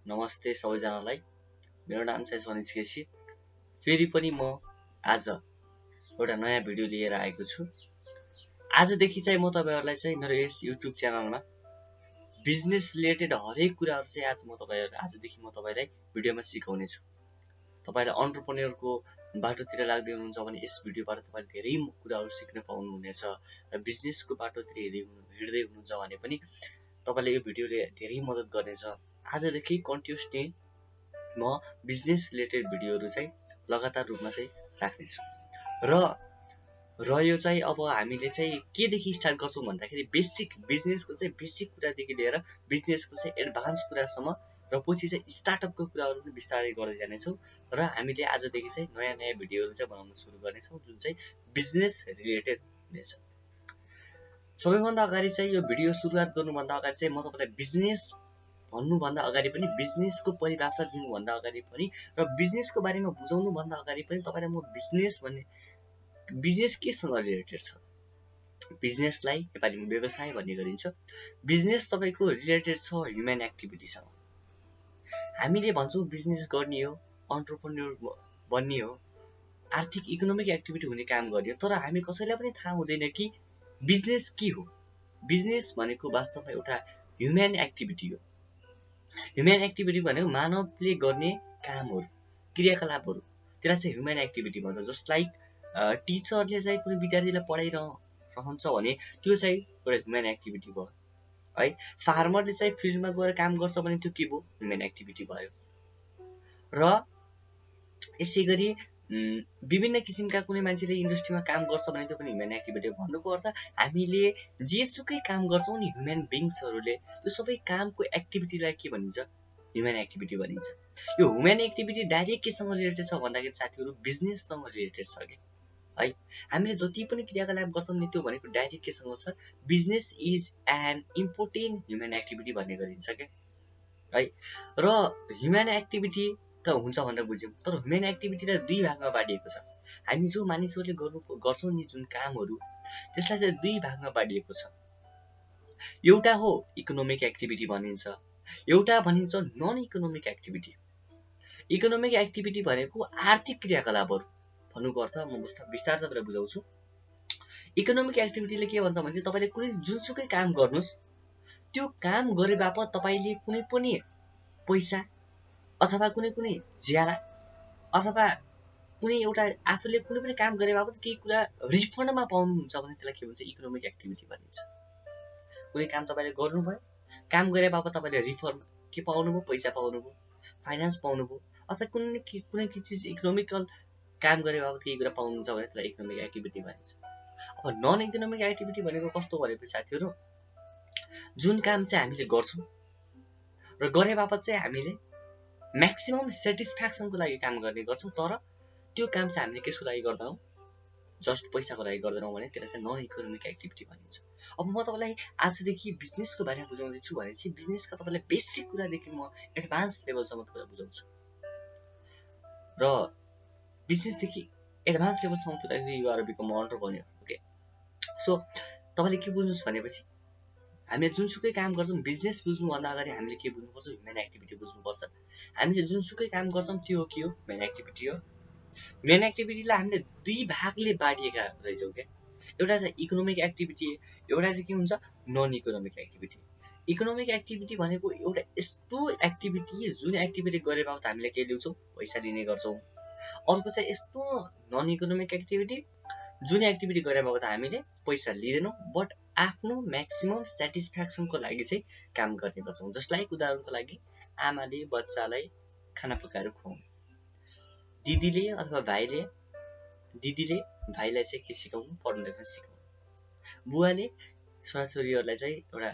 नमस्ते सबैजनालाई। मेरो नाम चाहिँ सनिज केसी। फेरि पनि म आज एउटा नयाँ भिडियो लिएर आएको छु। आजदेखि चाहिँ म तपाईहरुलाई चाहिँ मेरो यस युट्युब च्यानलमा बिजनेस रिलेटेड हरेक कुराहरु चाहिँ आजदेखि म तपाईलाई भिडियोमा सिकाउने छु। तपाईलाई एन्टरप्रेन्योरको बाटोतिर लाग्दै हुनुहुन्छ भने यस भिडियोबाट तपाईले धेरै कुराहरु सिक्न पाउनुहुनेछ। र बिजनेसको बाटोतिर हिँड्दै हुनुहुन्छ भने पनि तपाईलाई यो भिडियोले धेरै मद्दत गर्नेछ। आजदेखि कन्टिन्युसली म बिजनेस रिलेटेड भिडियोहरु चाहिँ लगातार रूपमा चाहिँ राख्नेछु। र यो चाहिँ अब हामीले चाहिँ केदेखि स्टार्ट गर्छौं भन्दाखेरि बेसिक बिजनेसको चाहिँ बेसिक कुरादेखि लिएर बिजनेसको चाहिँ एडभान्स कुरासम्म र पछि चाहिँ स्टार्टअपको कुराहरु पनि बिस्तारै गर्दै जानेछौं। र हामीले आजदेखि चाहिँ नयाँ भिडियोहरु चाहिँ बनाउन सुरु गर्नेछौं जुन चाहिँ बिजनेस रिलेटेड हुनेछ। सबैभन्दा अगाडि चाहिँ यो भिडियो सुरुवात गर्नुभन्दा अगाडि चाहिँ म तपाईलाई बिजनेस भन्नुभन्दा अगाडि पनि बिजनेसको परिभाषा दिनुभन्दा अगाडि पनि र बिजनेसको बारेमा बुझाउनु भन्दा अगाडि पनि तपाईलाई म बिजनेस केसँग रिलेटेड छ, बिजनेसलाई नेपालीमा व्यवसाय भन्ने गरिन्छ। बिजनेस तपाईको रिलेटेड छ ह्युमन एक्टिभिटीसँग। हामीले भन्छौं बिजनेस गर्ने हो, एन्टरप्रेन्योर बन्ने हो, आर्थिक इकोनोमिक एक्टिभिटी हुने काम गर्ने हो। तर हामी कसैलाई पनि थाहा हुँदैन कि बिजनेस के हो। बिजनेस भनेको वास्तवमा एउटा ह्युमन एक्टिभिटी हो। ह्युमन एक्टिभिटी भनेको मानवले गर्ने कामहरु, क्रियाकलापहरु, त्यसलाई चाहिँ ह्युमन एक्टिभिटी भन्छ। जस्ट लाइक टिचरले चाहिँ कुनै विद्यार्थीलाई पढाइरहन्छ भने त्यो चाहिँ एउटा ह्युमन एक्टिभिटी भयो है। फार्मरले चाहिँ फिल्डमा गएर काम गर्छ भने त्यो के भयो, ह्युमन एक्टिभिटी भयो। र यसैगरी विभिन्न किसिमका कुनै मान्छेले इन्डस्ट्रीमा काम गर्छ भने त्यो पनि ह्युमन एक्टिभिटी हो। भन्नुको अर्थ हामीले जेसुकै काम गर्छौं नि ह्युमन बीइङ्सहरुले, त्यो सबै कामको एक्टिभिटीलाई के भनिन्छ, ह्युमन एक्टिभिटी भनिन्छ। यो ह्युमन एक्टिभिटी डाइरेक्ट केसँग रिलेटेड छ भन्दाखेरि साथीहरु बिजनेससँग रिलेटेड छ के है। हामीले जति पनि क्रियाकलाप गर्छौं नि त्यो भनेको डाइरेक्ट केसँग छ, business is an important human activity भन्ने गरिन्छ के है। र ह्युमन एक्टिभिटी त हुन्छ भनेर बुझ्यौं, तर ह्युमन एक्टिभिटीलाई दुई भागमा बाँडिएको छ। हामी जो मानिसहरुले गर्छौं नि जुन कामहरु, त्यसलाई चाहिँ दुई भागमा बाँडिएको छ। एउटा हो इकोनोमिक एक्टिभिटी भनिन्छ, एउटा भनिन्छ non economic activity. Economic activity भनेको आर्थिक क्रियाकलापहरु भन्नुको अर्थ म विस्तार तपाईलाई बुझाउँछु। इकोनोमिक एक्टिभिटीले के भन्छ भने चाहिँ तपाईले कुनै जुनसुकै काम गर्नुस्, त्यो काम गरे बापत तपाईले कुनै पनि पैसा अथवा कुनै ज्याला अथवा कुनै एउटा आफूले कुनै पनि काम गरे बापत केही कुरा रिफन्डमा पाउनुहुन्छ भने त्यसलाई के भन्छ, इकोनोमिक एक्टिभिटी भनिन्छ। कुनै काम तपाईले गर्नुभयो, काम गरे बापत तपाईले रिफन्ड के पाउनुभयो, पैसा पाउनुभयो, फाइनान्स पाउनुभयो, अथवा कुनै चीज इकोनोमिकल काम गरे बापत केही कुरा पाउनुहुन्छ भने त्यसलाई इकोनोमिक एक्टिभिटी भनिन्छ। अब नन इकोनोमिक एक्टिभिटी भनेको कस्तो भनेपछि साथीहरु, जुन काम चाहिँ हामीले गर्छौं र गरे बापत चाहिँ हामीले म्याक्सिमम सेटिस्फ्याक्सनको लागि काम गर्ने गर्छौं, तर त्यो काम चाहिँ हामीले केसको लागि गर्दैनौं, जस्ट पैसाको लागि गर्दैनौं भने त्यसलाई चाहिँ नन इकोनोमिक एक्टिभिटी भनिन्छ। अब म तपाईलाई आजदेखि बिजनेसको बारेमा बुझाउँदै छु भनेपछि बिजनेसका तपाईलाई बेसिक कुरादेखि म एडभान्स लेभलसम्म तपाईलाई बुझाउँछु। र बिजनेसदेखि एडभान्स लेभलसम्म पुग्दाखेरि you are become entrepreneur. Okay, so तपाईले के बुझ्नुस् भनेपछि हामीले जुनसुकै काम गर्छौं, बिजनेस बुझ्नुभन्दा अगाडि हामीले के बुझ्नुपर्छ, ह्युमन एक्टिभिटी बुझ्नुपर्छ। हामीले जुनसुकै काम गर्छौं त्यो के हो, ह्युमन एक्टिभिटी हो। ह्युमन एक्टिभिटीलाई हामीले दुई भागले बाँडिएका रहेछौं के, एउटा चाहिँ इकोनोमिक एक्टिभिटी, एउटा चाहिँ के हुन्छ, non economic activity. Economic activity भनेको एउटा यस्तो एक्टिभिटी जुन एक्टिभिटी गरे बापत हामीले के लिन्छौं, पैसा लिने गर्छौं। अर्को चाहिँ यस्तो नन इकोनोमिक एक्टिभिटी जुन एक्टिभिटी गरे बापत हामीले पैसा लिदैनौं, बट आफ्नो म्याक्सिमम सेटिस्फ्याक्सनको लागि चाहिँ काम गर्ने गर्छौं। जसलाई उदाहरणको लागि आमाले बच्चालाई खाना पकाएर खुवाउनु, दिदीले अथवा दिदीले भाइलाई चाहिँ के सिकाउनु, पढ्न लेख्न सिकाउनु, बुवाले छोराछोरीहरुलाई चाहिँ एउटा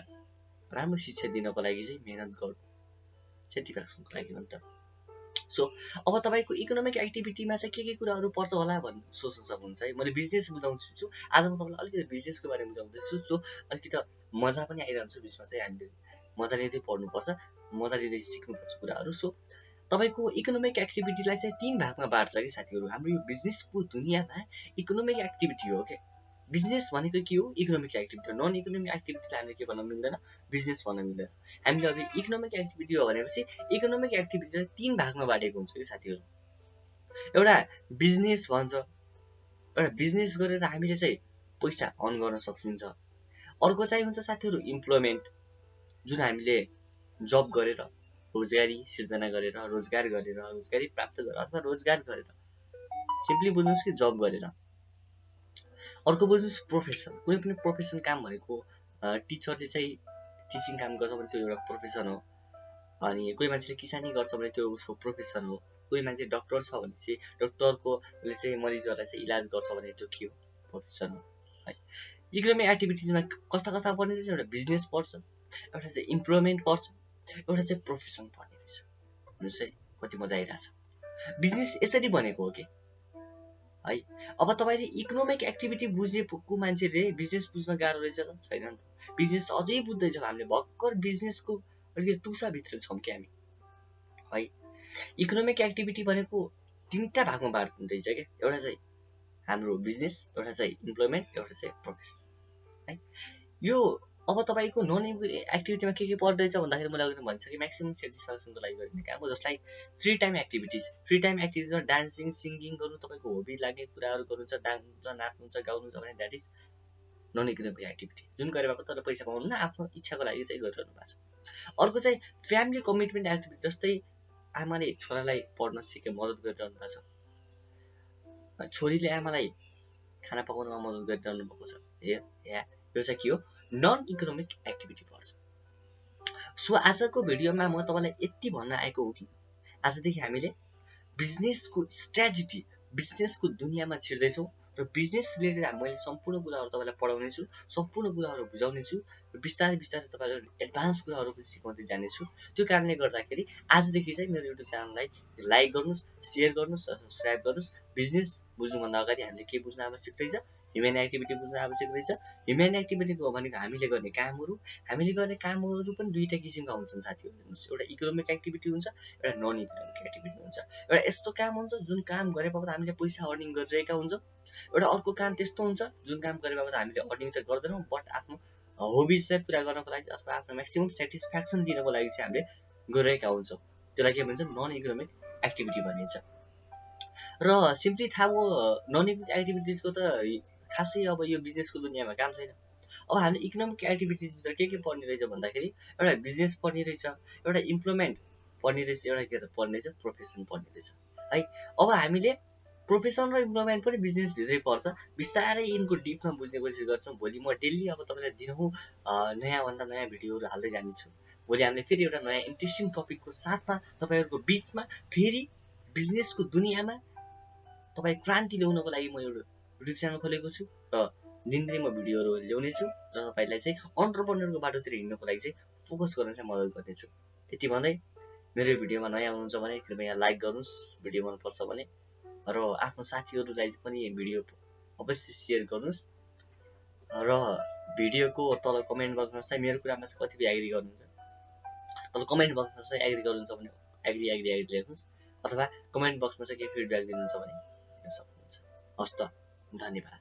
राम्रो शिक्षा दिनको लागि चाहिँ मेहनत गर्नु, सेटिस्फ्याक्सनको लागि हो नि त। सो अब तपाईको इकोनोमिक एक्टिभिटीमा चाहिँ के कुराहरु पर्छ होला भन्ने सोच्न सक्नुहुन्छ है। मैले बिजनेस बुझाउँछु, आज म तपाईलाई अलिकति बिजनेसको बारेमा बुझाउँदैछु। सो अलिकति मजा पनि आइरहन्छ, बिचमा चाहिँ हामीले मजा लिँदै पढ्नुपर्छ, मजा लिँदै सिक्नुपर्छ कुराहरु। सो तपाईको इकोनोमिक एक्टिभिटीलाई चाहिँ तीन भागमा बाँड्छ के साथीहरु। हाम्रो यो बिजनेसको दुनियाँमा इकोनोमिक एक्टिभिटी हो के, बिजनेस भनेको के हो? इकोनोमिक एक्टिभिटी हो। नन इकोनोमिक एक्टिभिटीलाई हामीले के भन्न मिल्दैन? बिजनेस भन्न मिल्दैन। हामीले अब इकोनोमिक एक्टिभिटी हो भनेपछि इकोनोमिक एक्टिभिटीलाई 3 भागमा बाँडेको हुन्छ कि साथीहरू। एउटा बिजनेस भन्छ, एउटा बिजनेस गरेर हामीले चाहिँ पैसा अर्न गर्न सकिन्छ। अर्को चाहिँ हुन्छ साथीहरू इम्प्लोइमेन्ट, जुन हामीले जब गरेर रोजगारी सिर्जना गरेर रोजगारी प्राप्त गरेर अथवा रोजगार गरेर, सिम्पली बुझ्नुहोस् कि जब गरेर। अर्को बुझ्नुहोस् प्रोफेसन। कुनै पनि प्रोफेसन काम भनेको टिचरले चाहिँ टिचिङ काम गर्छ भने त्यो एउटा प्रोफेसन हो। अनि कोही मान्छेले किसानी गर्छ भने त्यो उसको प्रोफेसन हो। कोही मान्छे डक्टर छ भने चाहिँ डक्टरकोले चाहिँ मरिजहरूलाई चाहिँ इलाज गर्छ भने त्यो के हो? प्रोफेसन हो है। इकोनोमिक एक्टिभिटिजमा कस्ता कस्ता पर्ने रहेछ? एउटा बिजनेस पर्छ, एउटा चाहिँ इम्प्लोइमेन्ट पर्छ, एउटा चाहिँ प्रोफेसन पर्ने रहेछ। हेर्नुहोस् है कति मजा आइरहेछ। बिजनेस यसरी बनेको हो कि है। अब तपाईँले इकोनोमिक एक्टिभिटी बुझेको मान्छेले बिजनेस बुझ्न गाह्रो रहेछ त? छैन नि त। बिजनेस अझै बुझ्दैछौँ हामीले, भर्खर बिजनेसको अलिकति टुसाभित्र छौँ कि हामी है। इकोनोमिक एक्टिभिटी भनेको 3टा भागमा बाँड्नु रहेछ क्या। एउटा चाहिँ हाम्रो बिजनेस, एउटा चाहिँ इम्प्लोइमेन्ट, एउटा चाहिँ प्रोफेसन है। यो अब तपाईँको नन एक्टिभिटीमा के पर्दैछ भन्दाखेरि मैले अघि भनिसकेँ, म्याक्सिमम सेटिस्फ्याक्सनको लागि गरिने काम हो। जसलाई free time activities. Free time एक्टिभिटिजमा डान्सिङ, सिङ्गिङ गर्नु, तपाईँको हबी लाग्ने कुराहरू गर्नुहुन्छ, डान्स नाच्नुहुन्छ, गाउनुहुन्छ भने that is non economic activity. जुन गरेर तर पैसा पाउनु न, आफ्नो इच्छाको लागि चाहिँ गरिरहनु भएको छ। अर्को चाहिँ फ्यामिली कमिटमेन्ट एक्टिभिटी, जस्तै आमाले छोरालाई पढ्न सिके मद्दत गरिरहनु भएको छ, छोरीले आमालाई खाना पकाउनमा मद्दत गरिरहनु भएको छ। यो चाहिँ के हो? नन इकोनोमिक एक्टिभिटी पर्छ। सो आजको भिडियोमा म तपाईँलाई यति भन्न आएको हो कि आजदेखि हामीले बिजनेसको स्ट्र्याटेजी, बिजनेसको दुनियाँमा छिर्दैछौँ र बिजनेस रिलेटेड मैले सम्पूर्ण कुराहरू तपाईँलाई पढाउनेछु, सम्पूर्ण कुराहरू बुझाउनेछु र बिस्तारै बिस्तारै तपाईँहरू एडभान्स कुराहरू पनि सिकाउँदै जानेछु। त्यो कारणले गर्दाखेरि आजदेखि चाहिँ मेरो युट्युब च्यानललाई लाइक गर्नुहोस्, सेयर गर्नुहोस् र सब्सक्राइब गर्नुहोस्। बिजनेस बुझ्नुभन्दा अगाडि हामीले के बुझ्न आवश्यक रहेछ? ह्युमन एक्टिभिटी बुझ्न आवश्यक रहेछ। ह्युमन एक्टिभिटीको भनेको हामीले गर्ने कामहरू। हामीले गर्ने कामहरू पनि 2टा किसिमका हुन्छन् साथीहरू। हेर्नुहोस्, एउटा इकोनोमिक एक्टिभिटी हुन्छ, एउटा नन इकोनोमिक एक्टिभिटी हुन्छ। एउटा यस्तो काम हुन्छ जुन काम गरे बापत हामीले पैसा अर्निङ गरिरहेका हुन्छौँ। एउटा अर्को काम त्यस्तो हुन्छ जुन काम गरे बापत हामीले अर्निङ त गर्दैनौँ, बट आफ्नो हबिज चाहिँ पुरा गर्नको लागि अथवा आफ्नो म्याक्सिमम सेटिस्फ्याक्सन दिनको लागि चाहिँ हामीले गरिरहेका हुन्छौँ। त्यसलाई के भन्छ? नन इकोनोमिक एक्टिभिटी भनिन्छ। र सिम्पली थाहा भयो नन इकोनोमिक एक्टिभिटिजको त खासै अब यो बिजनेसको दुनियाँमा काम छैन। अब हामीले इकोनोमिक एक्टिभिटिजभित्र के पर्ने रहेछ भन्दाखेरि एउटा बिजनेस पर्ने रहेछ, एउटा इम्प्लोइमेन्ट पर्ने रहेछ, एउटा के पर्ने रहेछ? प्रोफेसन पर्ने रहेछ है। अब हामीले प्रोफेसन र इम्प्लोइमेन्ट पनि बिजनेसभित्रै पर्छ। बिस्तारै यिनको डिपमा बुझ्ने कोसिस गर्छौँ। भोलि म डेली अब तपाईँलाई दिनहुँ नयाँभन्दा नयाँ भिडियोहरू हाल्दै जानेछु। भोलि हामीले फेरि एउटा नयाँ इन्ट्रेस्टिङ टपिकको साथमा तपाईँहरूको बिचमा फेरि बिजनेसको दुनियाँमा तपाईँ क्रान्ति ल्याउनको लागि म एउटा युट्युब च्यानल खोलेको छु र दिनदिनै म भिडियोहरू ल्याउनेछु र तपाईँलाई चाहिँ अन्टरप्रेन्योरको बाटोतिर हिँड्नको लागि चाहिँ फोकस गर्न चाहिँ मद्दत गर्नेछु। यति भन्दै मेरो भिडियोमा नयाँ हुनुहुन्छ भने कृपया लाइक गर्नुहोस्, भिडियो मनपर्छ भने, र आफ्नो साथीहरूलाई पनि भिडियो अवश्य सेयर गर्नुहोस्। र भिडियोको तल कमेन्ट बक्समा चाहिँ मेरो कुरामा चाहिँ कतिपय एग्री गर्नुहुन्छ, तल कमेन्ट बक्समा चाहिँ एग्री गर्नुहुन्छ भने एग्री लेख्नुहोस्, अथवा कमेन्ट बक्समा चाहिँ के फिडब्याक दिनुहुन्छ भने दिन सक्नुहुन्छ। हस् त, धन्यवाद।